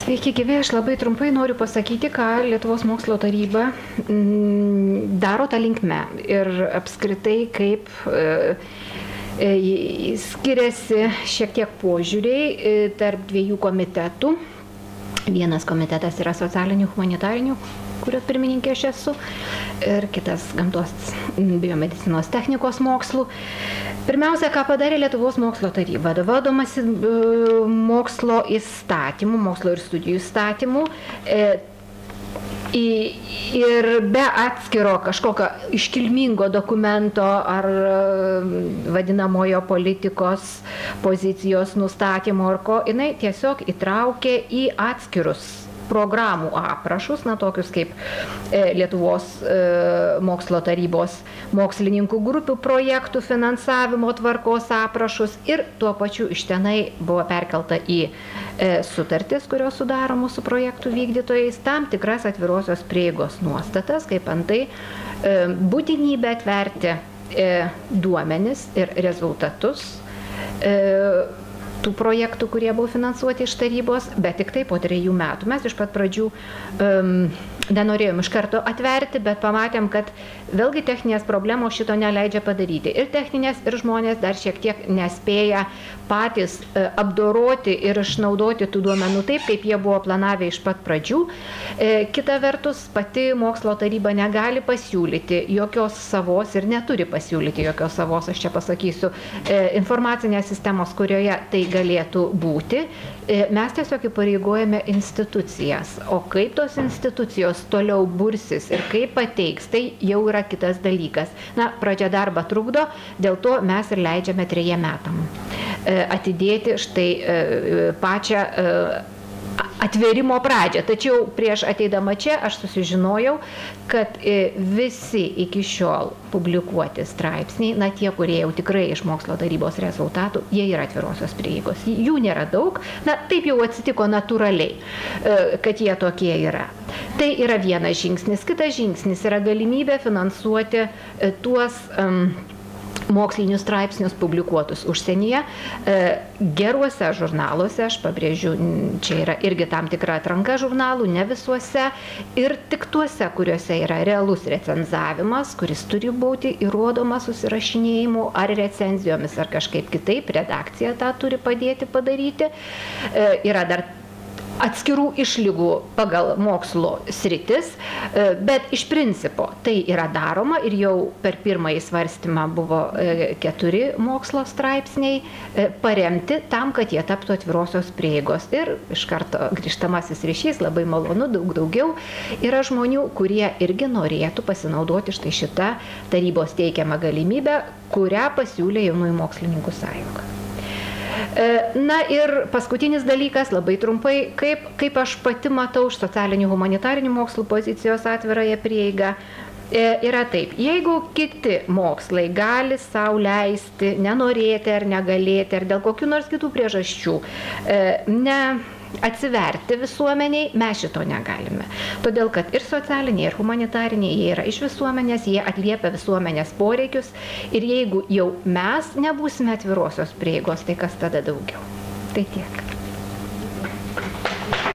Sveiki gyvi, aš labai trumpai noriu pasakyti, ką Lietuvos mokslo taryba daro tą linkme ir apskritai kaip skiriasi šiek tiek požiūriai tarp dviejų komitetų. Vienas komitetas yra socialinių humanitarinių, kurio pirmininkė aš esu, ir kitas gamtos biomedicinos technikos mokslų. Pirmiausia, ką padarė Lietuvos mokslo taryba, vadovaudamasi mokslo įstatymų, mokslo ir studijų įstatymų, ir be atskiro kažkokio iškilmingo dokumento ar vadinamojo politikos pozicijos nustatymo ar ko, jinai tiesiog įtraukė į atskirus programų aprašus, tokius kaip Lietuvos mokslo tarybos mokslininkų grupių projektų finansavimo tvarkos aprašus, ir tuo pačiu iš tenai buvo perkelta į sutartis, kurios sudaro mūsų projektų vykdytojais, tam tikras atvirosios prieigos nuostatas, kaip antai būtinybę atverti duomenis ir rezultatus tų projektų, kurie buvo finansuoti iš tarybos, bet tik tai po 3 metų. Mes iš pat pradžių nenorėjom iš karto atverti, bet pamatėm, kad vėlgi techninės problemos šito neleidžia padaryti. Ir techninės, ir žmonės dar šiek tiek nespėja patys apdoroti ir išnaudoti tų duomenų taip, kaip jie buvo planavę iš pat pradžių. Kita vertus, pati mokslo taryba negali pasiūlyti jokios savos ir neturi pasiūlyti jokios savos, aš čia pasakysiu, informacinės sistemos, kurioje tai galėtų būti. Mes tiesiog įpareigojame institucijas, o kaip tos institucijos toliau bursis ir kaip pateiks, tai jau yra kitas dalykas. Pradžia darbą trukdo, dėl to mes ir leidžiame 3 metam atidėti štai pačią atvėrimo pradžią. Tačiau prieš ateidama čia aš susižinojau, kad visi iki šiol publikuoti straipsniai, tie, kurie jau tikrai iš mokslo tarybos rezultatų, jie yra atvirosios prieigos. Jų nėra daug, taip jau atsitiko natūraliai, kad jie tokie yra. Tai yra vienas žingsnis. Kitas žingsnis yra galimybė finansuoti tuos mokslinius straipsnius publikuotus užsienyje, geruose žurnaluose, aš pabrėžiu, čia yra irgi tam tikra atranka žurnalų, ne visuose, ir tik tuose, kuriuose yra realus recenzavimas, kuris turi būti įrodomas susirašinėjimu ar recenzijomis ar kažkaip kitaip, redakcija tą turi padėti padaryti. Yra dar atskirų išlygų pagal mokslo sritis, bet iš principo tai yra daroma ir jau per pirmąjį svarstymą buvo 4 mokslo straipsniai paremti tam, kad jie taptų atvirosios prieigos. Ir iš karto grįžtamasis ryšys, labai malonu, daug daugiau yra žmonių, kurie irgi norėtų pasinaudoti štai šitą tarybos teikiamą galimybę, kurią pasiūlė Jaunųjų mokslininkų sąjunga. Ir paskutinis dalykas, labai trumpai, kaip aš pati matau iš socialinių humanitarinių mokslų pozicijos atvirąją prieigą, yra taip. Jeigu kiti mokslai gali sau leisti, nenorėti ar negalėti, ar dėl kokių nors kitų priežasčių atsiverti visuomeniai, mes šito negalime. Todėl, kad ir socialiniai, ir humanitariniai, jie yra iš visuomenės, jie atliepia visuomenės poreikius, ir jeigu jau mes nebūsime atvirosios prieigos, tai kas tada daugiau? Tai tiek.